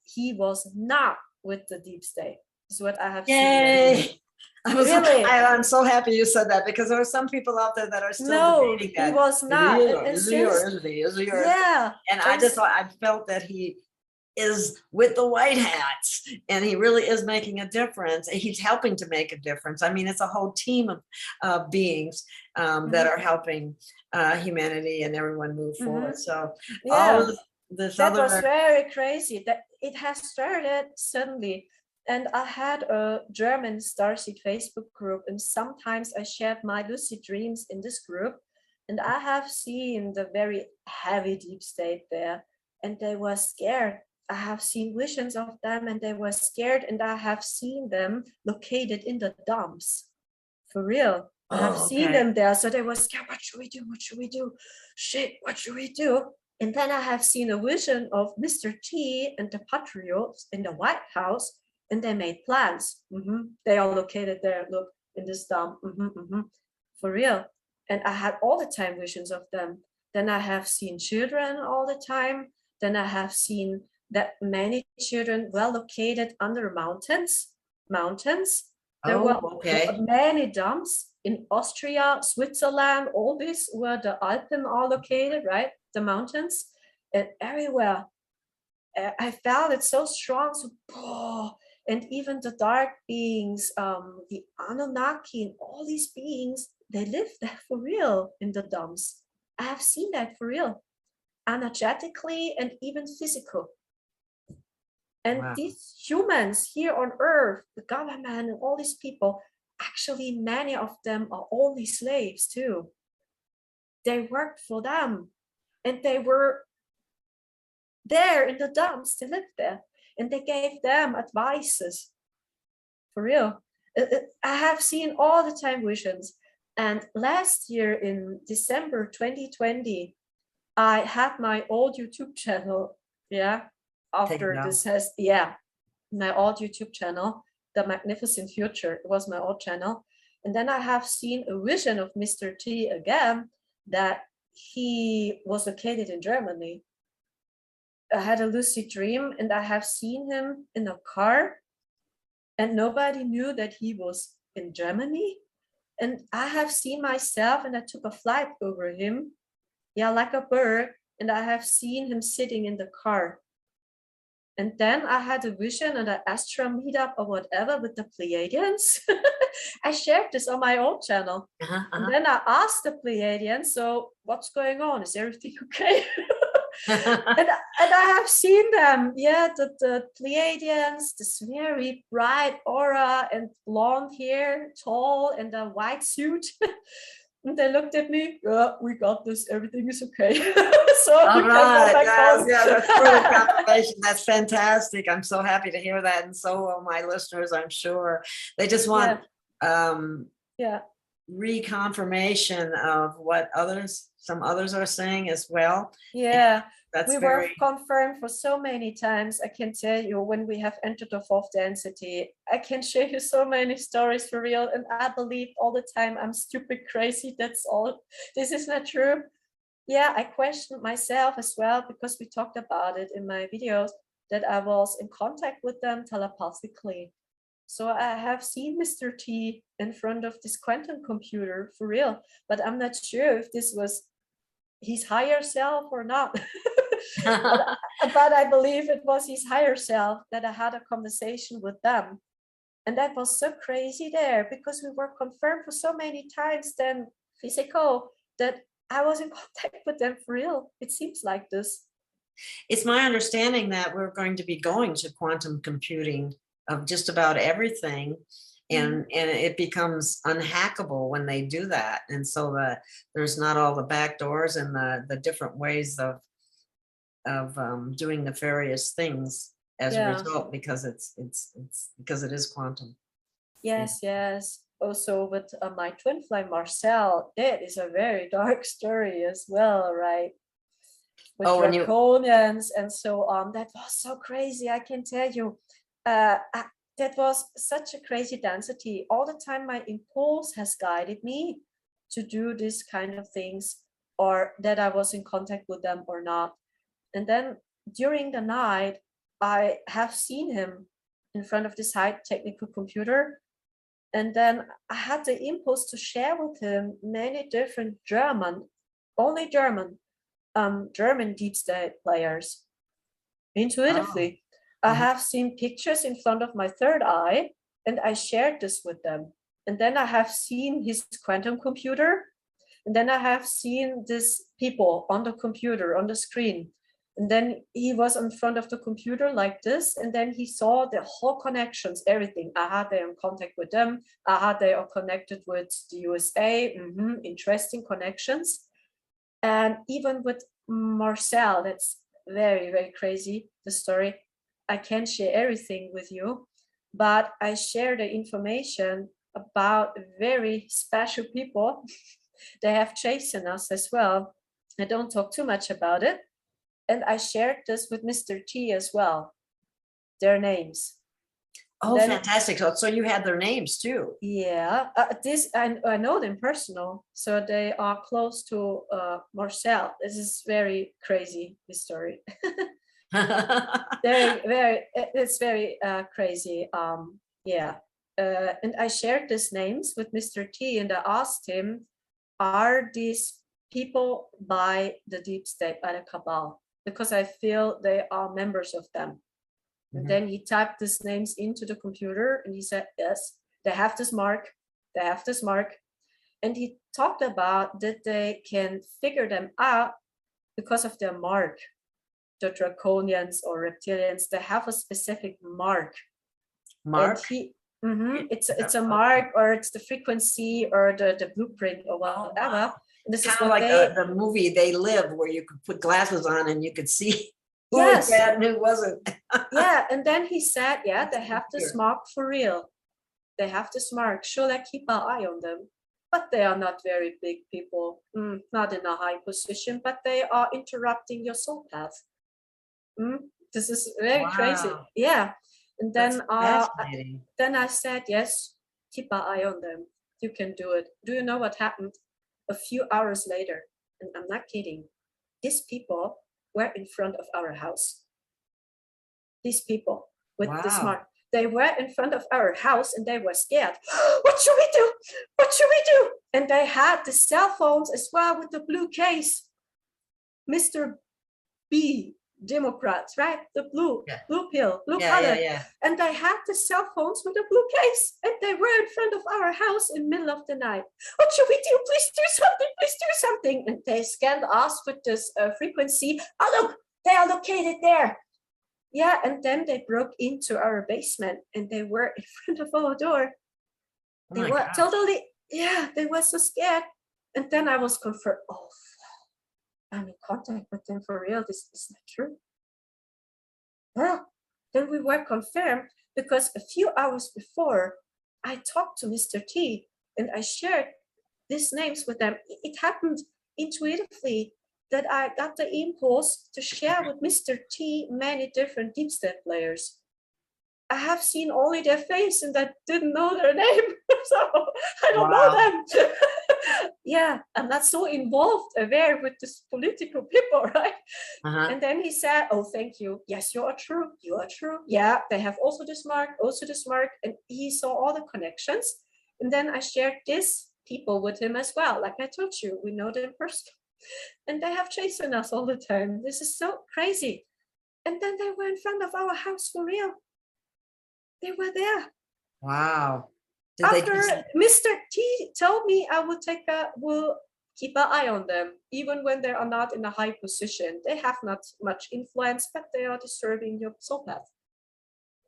he was not with the deep state. Is what I have seen. I'm so happy you said that, because there are some people out there that are still debating that. He was not. Yeah. And I felt that he is with the white hats, and he really is making a difference. He's helping to make a difference. I mean, it's a whole team of beings that are helping humanity and everyone move forward. So all of that was very crazy that it has started suddenly. And I had a German STARSEED Facebook group, and sometimes I shared my lucid dreams in this group, and I have seen the very heavy deep state there, and they were scared. I have seen visions of them, and they were scared, and I have seen them located in the dumps. For real. I have seen them there, so they were scared. What should we do? What should we do? Shit, what should we do? And then I have seen a vision of Mr. T and the patriots in the White House, and they made plans. They are located there, look, in this dump. For real. And I had all the time visions of them. Then I have seen children all the time. Then I have seen that many children were located under mountains. There were many dumps in Austria, Switzerland, all this where the Alpen are located, right? The mountains, and everywhere. I felt it so strong. So, and even the dark beings, the Anunnaki, and all these beings, they live there for real in the dumps. I have seen that for real, energetically and even physical. And these humans here on Earth, the government and all these people, actually many of them are only slaves too. They worked for them, and they were there in the dumps, they lived there, and they gave them advices. For real. I have seen all the time visions. And last year in December 2020, I had my old YouTube channel, after this has, my old YouTube channel, The Magnificent Future. It was my old channel. And then I have seen a vision of Mr. T again, that he was located in Germany. I had a lucid dream, and I have seen him in a car, and nobody knew that he was in Germany. And I have seen myself, and I took a flight over him, like a bird, and I have seen him sitting in the car. And then I had a vision at an Astra meetup or whatever with the Pleiadians. I shared this on my old channel. And then I asked the Pleiadians, so what's going on? Is everything okay? and I have seen them, the Pleiadians, this very bright aura and blonde hair, tall, and a white suit. And they looked at me, we got this, everything is okay. So all right, that's really confirmation. That's fantastic. I'm so happy to hear that, and so are my listeners, I'm sure. They just want reconfirmation of what some others are saying as well. We were confirmed for so many times. I can tell you, when we have entered the fourth density, I can share you so many stories for real, and I believe all the time I'm stupid crazy. That's all. This is not true. I questioned myself as well, because we talked about it in my videos, that I was in contact with them telepathically. So I have seen Mr. T in front of this quantum computer for real, but I'm not sure if this was his higher self or not. but I believe it was his higher self, that I had a conversation with them. And that was so crazy there, because we were confirmed for so many times then physical, that I was in contact with them for real. It seems like this. It's my understanding that we're going to be going to quantum computing of just about everything. And it becomes unhackable when they do that. And so there's not all the back doors and the different ways of doing nefarious things as a result, because it's because it is quantum. Yes, yes. Also with my twin flame Marcel, that is a very dark story as well, right? With draconians and so on. That was so crazy, I can tell you. That was such a crazy density. All the time my impulse has guided me to do this kind of things, or that I was in contact with them or not. And then during the night, I have seen him in front of this high technical computer. And then I had the impulse to share with him many different only German deep state players intuitively. I have seen pictures in front of my third eye, and I shared this with them. And then I have seen his quantum computer, and then I have seen these people on the computer, on the screen. And then he was in front of the computer like this, and then he saw the whole connections, everything. They are in contact with them. They are connected with the USA. Interesting connections. And even with Marcel, that's very, very crazy, the story. I can't share everything with you, but I share the information about very special people. They have chosen us as well. I don't talk too much about it. And I shared this with Mr. T as well, their names. Oh, then, fantastic. So you had their names too. Yeah, I know them personal. So they are close to Marcel. This is very crazy, this story. It's very crazy. And I shared these names with Mr. T, and I asked him, are these people by the deep state, by the cabal? Because I feel they are members of them. And then he typed these names into the computer, and he said, yes, they have this mark, they have this mark. And he talked about that they can figure them out because of their mark. The draconians or reptilians, they have a specific mark. Mark? And it's a mark, or it's the frequency, or the blueprint, or whatever. Wow. This is kind of like the movie They Live, where you could put glasses on and you could see who was bad and who wasn't. Yeah, and then he said, yeah, they have this mark for real. They have this mark. Should I keep an eye on them? But they are not very big people, not in a high position, but they are interrupting your soul path. This is very crazy. Yeah. And then I said, yes, keep an eye on them. You can do it. Do you know what happened? A few hours later, and I'm not kidding, these people were in front of our house. These people with this mark, they were in front of our house, and they were scared. What should we do? What should we do? And they had the cell phones as well with the blue case. Mr. B, Democrats, right? The blue pill, blue color. And they had the cell phones with the blue case, and they were in front of our house in the middle of the night. What should we do? Please do something. Please do something. And they scanned us with this frequency. Oh, look, they are located there. Yeah, and then they broke into our basement, and they were in front of our door. They were totally, they were so scared. And then I was confirmed, oh, I'm in contact with them for real. This is not true. Well, then we were confirmed, because a few hours before, I talked to Mr. T, and I shared these names with them. It happened intuitively that I got the impulse to share with Mr. T many different deep state players. I have seen only their face, and I didn't know their name, so I don't know them. Yeah, I'm not so aware with this political people, right? And then he said, oh, thank you. Yes, you are true. You are true. Yeah, they have also this mark, and he saw all the connections. And then I shared these people with him as well. Like I told you, we know them personally. And they have chasing us all the time. This is so crazy. And then they were in front of our house for real. They were there. Wow. After Mr. T told me I will keep an eye on them, even when they are not in a high position. They have not much influence, but they are disturbing your soul path.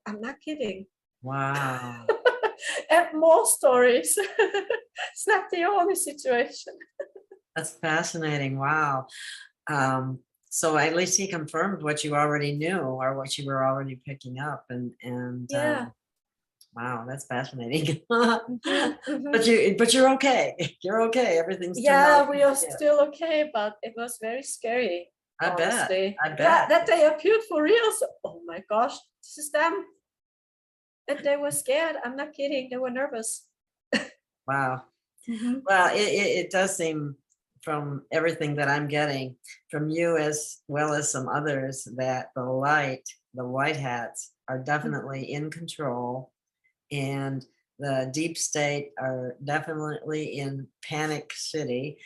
I'm not kidding. Wow. And more stories. It's not the only situation. That's fascinating. Wow. So at least he confirmed what you already knew or what you were already picking up. And Yeah. Wow, that's fascinating. Mm-hmm. But you're okay. You're okay. Everything's turned Yeah, out we are good. still okay, but it was very scary. I bet. Honestly. I bet. Yeah, that they appeared for real. So, oh my gosh, this is them. And they were scared. I'm not kidding. They were nervous. Wow. Mm-hmm. Well, it does seem from everything that I'm getting from you as well as some others that the white hats are definitely in control, and the deep state are definitely in panic city,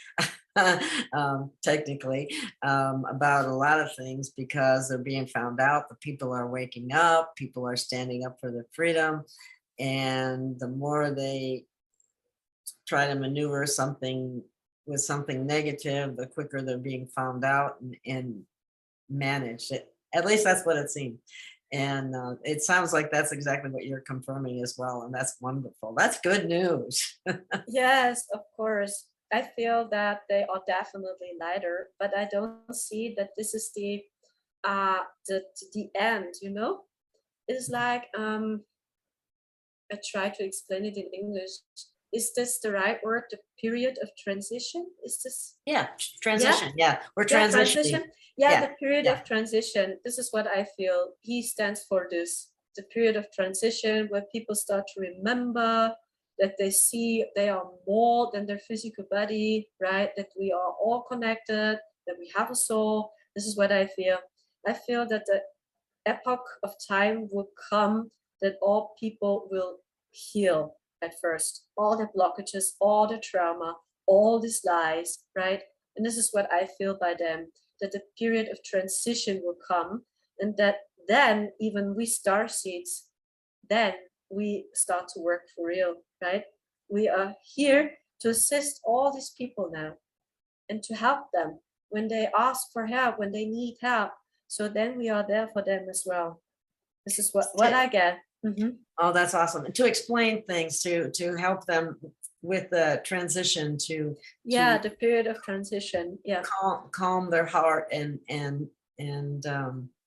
technically, about a lot of things because they're being found out. The people are waking up, people are standing up for their freedom, and the more they try to maneuver something with something negative, the quicker they're being found out and managed. At least that's what it seemed. And it sounds like that's exactly what you're confirming as well. And that's wonderful. That's good news. Yes, of course. I feel that they are definitely lighter, but I don't see that this is the end, you know? It's like I try to explain it in English. Is this the right word? The period of transition? Is this? Yeah, transition. Yeah, we're Yeah, transitioning. transition. Yeah, Yeah, the period yeah. of transition. This is what I feel. He stands for this. The period of transition where people start to remember that they see they are more than their physical body, right? That we are all connected, that we have a soul. This is what I feel. I feel that the epoch of time will come that all people will heal at first. All the blockages, all the trauma, all these lies, right? And this is what I feel by them, that the period of transition will come, and that then even we starseeds, then we start to work for real, right? We are here to assist all these people now and to help them when they ask for help, when they need help. So then we are there for them as well. This is what I get. Mm-hmm. Oh, that's awesome. To explain things, to help them with the transition to the period of transition. Yeah. Calm their heart and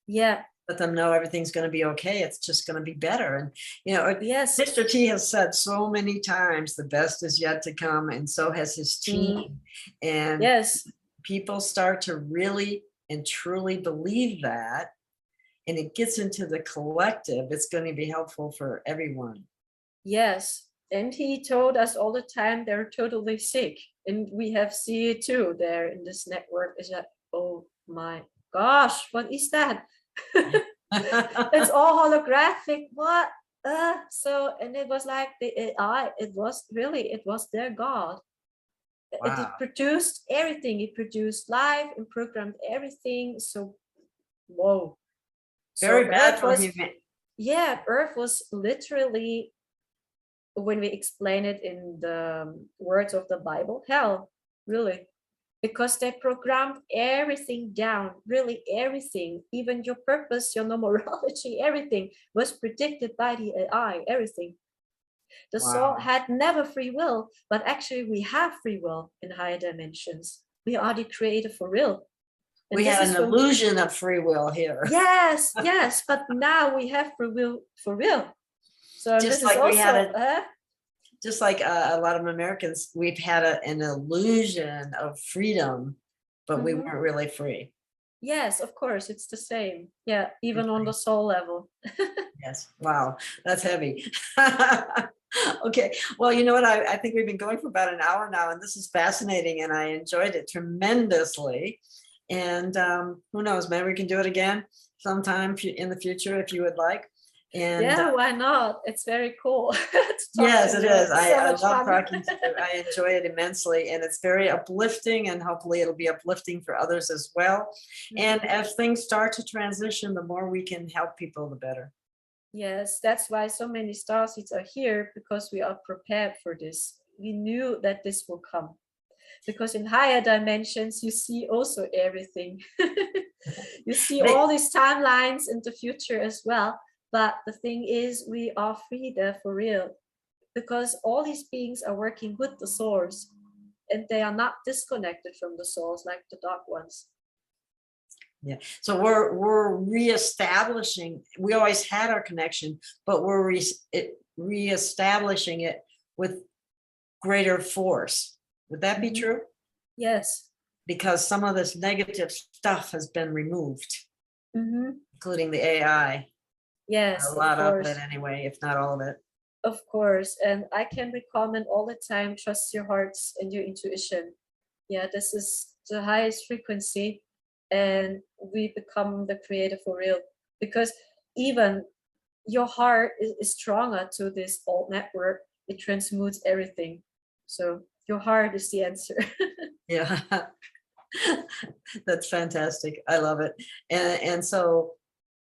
yeah. let them know everything's going to be okay. It's just going to be better. And, yes, Mr. T has said so many times, the best is yet to come. And so has his team. And yes, people start to really and truly believe that. And it gets into the collective. It's going to be helpful for everyone. Yes. And he told us all the time they're totally sick. And we have CO2 there in this network. Is that, oh my gosh, what is that? It's all holographic. What? So, and it was like the AI, it was their God. Wow. It produced everything. It produced life and programmed everything. So, whoa. Very so bad for humanity. Yeah, Earth was literally, when we explain it in the words of the Bible, hell, really. Because they programmed everything down, really everything, even your purpose, your numerology, everything was predicted by the AI, everything. The soul had never free will, but actually we have free will in higher dimensions. We are the creator for real. And we have an illusion of free will here. Yes, yes, but now we have free will for real. So just like we had just like a lot of Americans, we've had an illusion of freedom, but we weren't really free. Yes, of course, it's the same. Yeah, even on the soul level. Yes. Wow, that's heavy. Okay. Well, you know what? I think we've been going for about an hour now, and this is fascinating, and I enjoyed it tremendously. And who knows, maybe we can do it again sometime in the future if you would like. And yeah, why not? It's very cool. Yes, it is. I love talking to you. I enjoy it immensely, and it's very uplifting, and hopefully it'll be uplifting for others as well. And as things start to transition, the more we can help people, the better. Yes, that's why so many starseeds are here, because we are prepared for this. We knew that this will come. because in higher dimensions, you see also everything. You see all these timelines in the future as well. But the thing is, we are free there for real, because all these beings are working with the source, and they are not disconnected from the source like the dark ones. Yeah. So we're reestablishing. We always had our connection, but we're reestablishing it with greater force. Would that be true? Yes. Because some of this negative stuff has been removed, including the AI. Yes, a lot of it anyway, if not all of it. Of course. And I can recommend all the time, trust your hearts and your intuition. Yeah, this is the highest frequency, and we become the creator for real. Because even your heart is stronger to this old network. It transmutes everything. So your heart is the answer. Yeah. That's fantastic. I love it. And so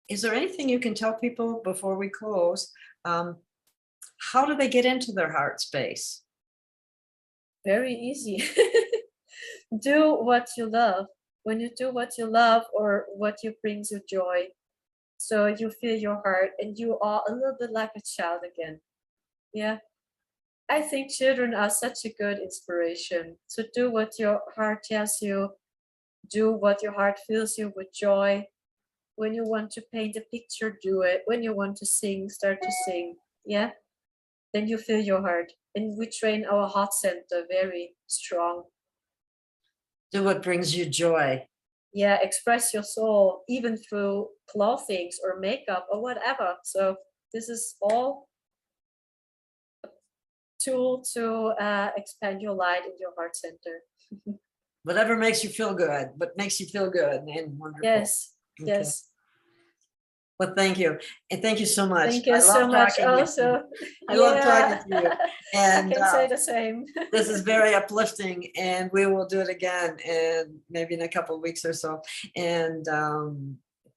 is there anything you can tell people before we close? How do they get into their heart space? Very easy. Do what you love. When you do what you love, or what you brings you joy, so you feel your heart and you are a little bit like a child again. Yeah. I think children are such a good inspiration. So do what your heart tells you. Do what your heart fills you with joy. When you want to paint a picture, do it. When you want to sing, start to sing. Yeah. Then you feel your heart. And we train our heart center very strong. Do what brings you joy. Yeah, express your soul, even through clothing or makeup or whatever. So this is all a tool to expand your light in your heart center. Whatever makes you feel good, but makes you feel good and wonderful. Yes, okay. Yes. Well, thank you. And thank you so much. Thank you so much also. I love talking to you. And I can say the same. This is very uplifting, and we will do it again, and maybe in a couple of weeks or so. And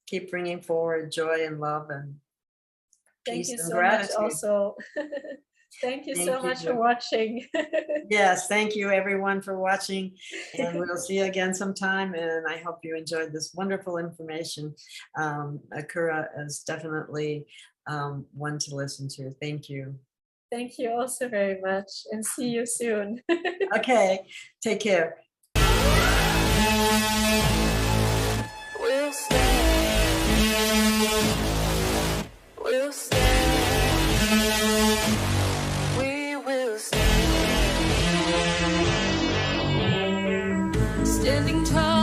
keep bringing forward joy and love and peace and gratitude. Thank you so much also. Thank you so much for watching. Yes, thank you everyone for watching, and we'll see you again sometime, and I hope you enjoyed this wonderful information. Akura is definitely one to listen to. Thank you. Thank you also very much, and see you soon. Okay, take care. We'll stand. We'll stand. We will stand. Standing tall.